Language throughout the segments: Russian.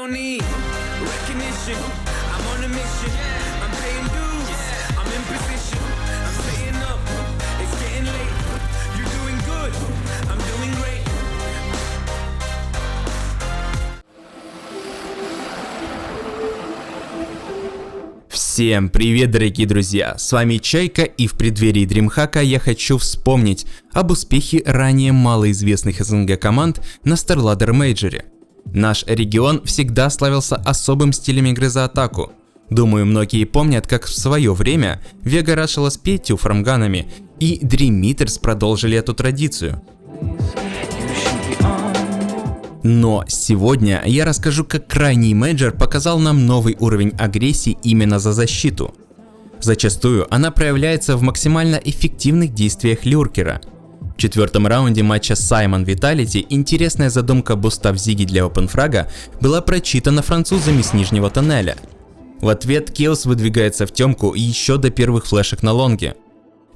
don't need recognition. I'm on a mission. I'm paying dues. I'm in position. I'm staying up. It's getting late. You're doing good. I'm doing great. Всем привет, дорогие друзья, с вами Чайка, и в преддверии DreamHack'а я хочу вспомнить об успехе ранее малоизвестных СНГ команд на StarLadder Major'е. Наш регион всегда славился особым стилем игры за атаку. Думаю, многие помнят, как в свое время Vega рашила с 5 фармганами, и Dream Eaters продолжили эту традицию. Но сегодня я расскажу, как крайний мейджор показал нам новый уровень агрессии именно за защиту. Зачастую она проявляется в максимально эффективных действиях люркера. В четвертом раунде матча Simon Vitality интересная задумка буста в Зиге для опенфрага была прочитана французами с нижнего тоннеля. В ответ Chaos выдвигается в темку еще до первых флешек на лонге.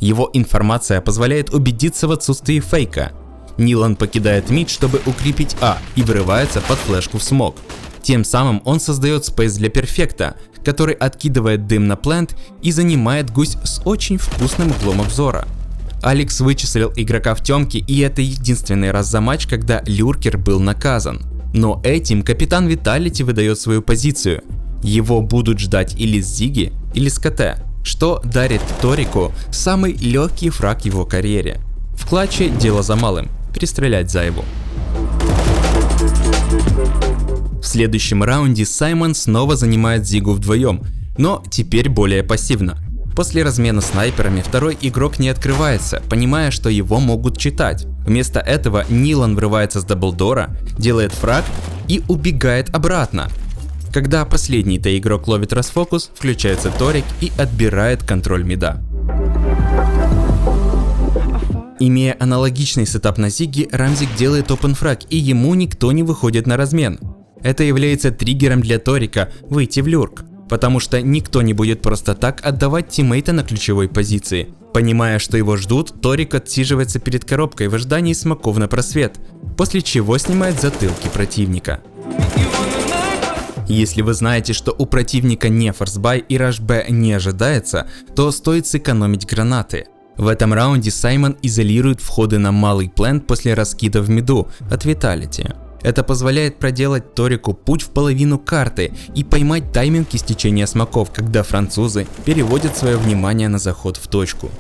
Его информация позволяет убедиться в отсутствии фейка. Нилан покидает мид, чтобы укрепить А, и вырывается под флешку в смог. Тем самым он создает спейс для перфекта, который откидывает дым на плент и занимает гусь с очень вкусным углом обзора. Алекс вычислил игрока в темке, и это единственный раз за матч, когда люркер был наказан. Но этим капитан Vitality выдает свою позицию. Его будут ждать или с Зиги, или с КТ, что дарит Торику самый легкий фраг в его карьере. В клатче дело за малым – перестрелять Зайву. В следующем раунде Саймон снова занимает Зигу вдвоем, но теперь более пассивно. После размена снайперами второй игрок не открывается, понимая, что его могут читать. Вместо этого Нилан врывается с даблдора, делает фраг и убегает обратно. Когда последний-то игрок ловит расфокус, включается Торик и отбирает контроль мида. Имея аналогичный сетап на Зиге, Рамзик делает опенфраг, и ему никто не выходит на размен. Это является триггером для Торика выйти в люрк, потому что никто не будет просто так отдавать тиммейта на ключевой позиции. Понимая, что его ждут, Торик отсиживается перед коробкой в ожидании смоков на просвет, после чего снимает затылки противника. Если вы знаете, что у противника не форсбай и раш Б не ожидается, то стоит сэкономить гранаты. В этом раунде Саймон изолирует входы на малый плент после раскида в миду от Vitality. Это позволяет проделать Торику путь в половину карты и поймать тайминг истечения смоков, когда французы переводят свое внимание на заход в точку.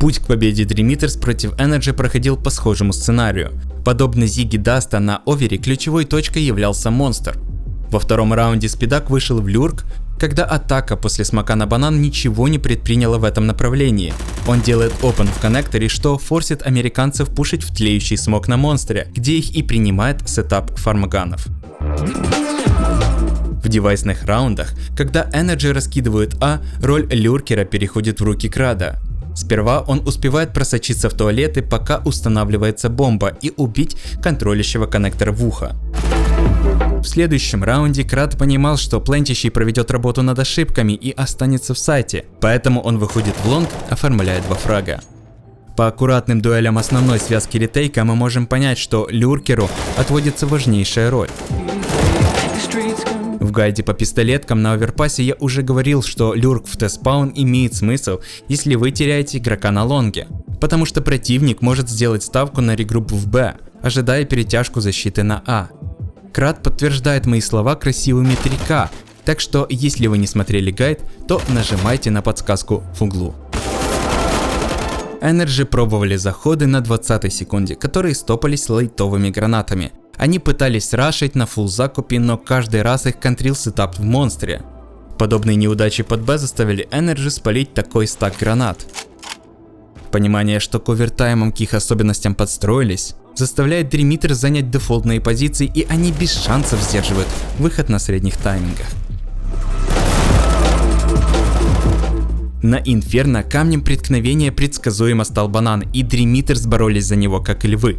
Путь к победе Dream Eaters против Energy проходил по схожему сценарию. Подобно Зиге Даста на овере, ключевой точкой являлся монстр. Во втором раунде Спидак вышел в люрк, когда атака после смока на банан ничего не предприняла в этом направлении. Он делает опен в коннекторе, что форсит американцев пушить в тлеющий смок на монстре, где их и принимает сетап фармганов. В девайсных раундах, когда Energy раскидывают А, роль люркера переходит в руки Крада. Сперва он успевает просочиться в туалеты, пока устанавливается бомба, и убить контролящего коннектора в ухо. В следующем раунде Крад понимал, что плентящий проведет работу над ошибками и останется в сайте, поэтому он выходит в лонг, оформляя 2 фрага. По аккуратным дуэлям основной связки ретейка мы можем понять, что люркеру отводится важнейшая роль. В гайде по пистолеткам на оверпассе я уже говорил, что люрк в Т-спаун имеет смысл, если вы теряете игрока на лонге, потому что противник может сделать ставку на регрупп в Б, ожидая перетяжку защиты на А. Крад подтверждает мои слова красивыми 3К, так что если вы не смотрели гайд, то нажимайте на подсказку в углу. Energy пробовали заходы на 20-й секунде, которые стопались лайтовыми гранатами. Они пытались рашить на фулл закупе, но каждый раз их контрил сетап в монстре. Подобные неудачи под Б заставили Energy спалить такой стак гранат. Понимание, что к овертаймам к их особенностям подстроились, заставляет Dream Eaters занять дефолтные позиции, и они без шансов сдерживают выход на средних таймингах. На Инферно камнем преткновения предсказуемо стал банан, и Dream Eaters боролись за него как львы.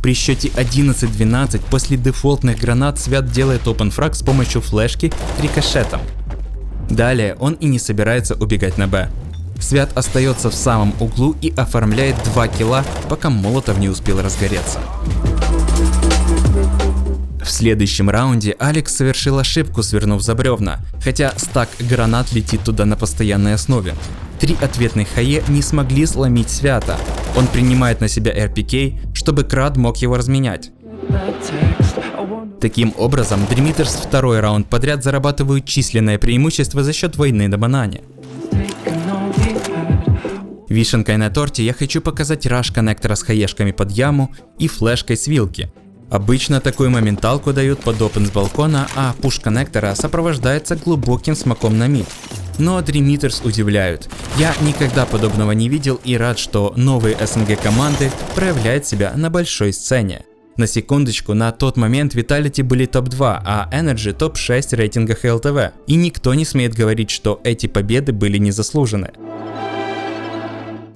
При счете 11-12 после дефолтных гранат Свят делает опенфраг с помощью флешки рикошетом. Далее он и не собирается убегать на Б. Свят остается в самом углу и оформляет 2 килла, пока Молотов не успел разгореться. В следующем раунде Алекс совершил ошибку, свернув за бревна, хотя стак гранат летит туда на постоянной основе. 3 ответных хае не смогли сломить Свята. Он принимает на себя RPK, чтобы Крад мог его разменять. Таким образом, Dream Eaters второй раунд подряд зарабатывают численное преимущество за счет войны на банане. Вишенкой на торте я хочу показать раш коннектора с хаешками под яму и флешкой с вилки. Обычно такую моменталку дают под опен с балкона, а пуш коннектора сопровождается глубоким смоком на мид. Но Dream Eaters удивляют. Я никогда подобного не видел и рад, что новые СНГ команды проявляют себя на большой сцене. На секундочку, на тот момент Vitality были топ-2, а Energy топ-6 в рейтингах ЛТВ. И никто не смеет говорить, что эти победы были незаслужены.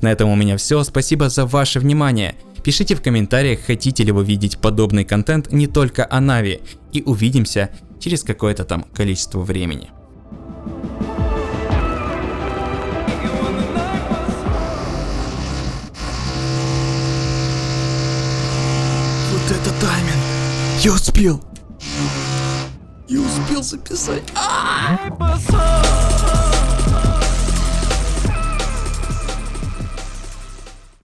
На этом у меня все. Спасибо за ваше внимание. Пишите в комментариях, хотите ли вы видеть подобный контент не только о Нави. И увидимся через какое-то там количество времени. Вот это тайминг! Я успел! Я успел записать!